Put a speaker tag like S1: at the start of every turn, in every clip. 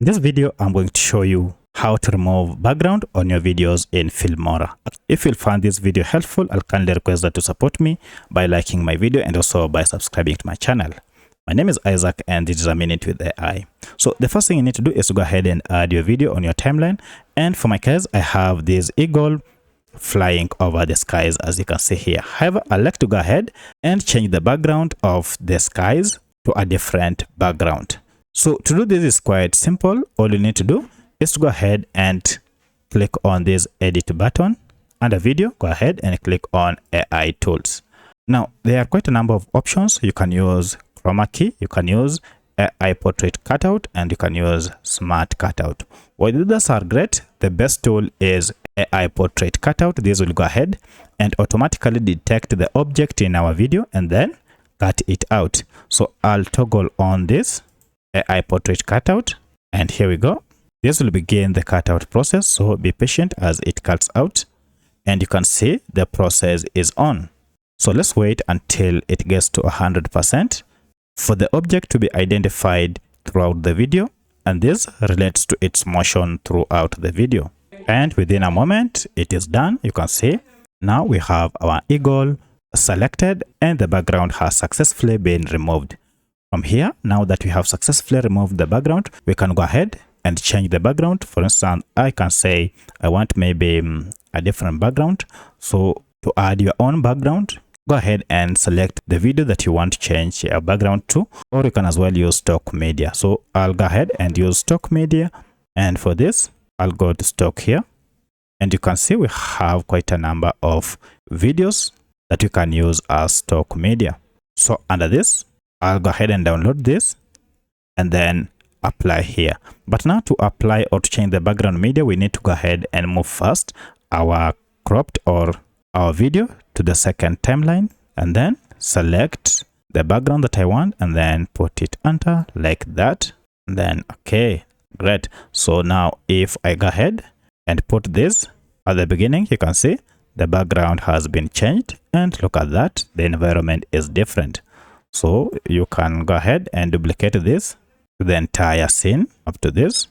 S1: In this video, I'm going to show you how to remove background on your videos in Filmora. If you find this video helpful, I'll kindly request that to support me by liking my video and also by subscribing to my channel. My name is Isaac and this is A Minute with AI. So the first thing you need to do is to go ahead and add your video on your timeline. And for my case, I have this eagle flying over the skies, as you can see here. However, I like to go ahead and change the background of the skies to a different background. So to do this is quite simple. All you need to do is to go ahead and click on this edit button under video. Go ahead and click on AI tools. Now there are quite a number of options. You can use chroma key, you can use AI portrait cutout, and you can use smart cutout. While these are great, the best tool is AI portrait cutout. This will go ahead and automatically detect the object in our video and then cut it out. So I'll toggle on this AI portrait cutout, and here we go. This will begin the cutout process, so be patient as it cuts out, and you can see the process is on. So let's wait until it gets to 100% for the object to be identified throughout the video, and this relates to its motion throughout the video. And within a moment it is done. You can see now we have our eagle selected and the background has successfully been removed. From here, now that we have successfully removed the background, we can go ahead and change the background. For instance, I can say I want maybe a different background. So to add your own background, go ahead and select the video that you want to change your background to, or you can as well use stock media. So I'll go ahead and use stock media, and for this I'll go to stock here, and you can see we have quite a number of videos that you can use as stock media. So under this, I'll go ahead and download this and then apply here. But now to apply or to change the background media, we need to go ahead and move first our cropped or our video to the second timeline, and then select the background that I want and then put it under like that. And then okay, great. So now if I go ahead and put this at the beginning, you can see the background has been changed, and look at that, the environment is different. So you can go ahead and duplicate this to the entire scene up to this,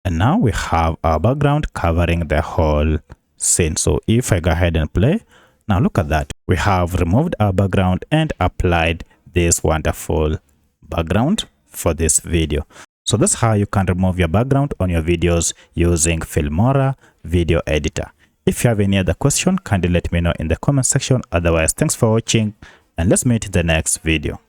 S1: and now we have our background covering the whole scene. So if I go ahead and play, now look at that, we have removed our background and applied this wonderful background for this video. So that's how you can remove your background on your videos using Filmora video editor. If you have any other question, kindly let me know in the comment section. Otherwise, thanks for watching, and let's meet in the next video.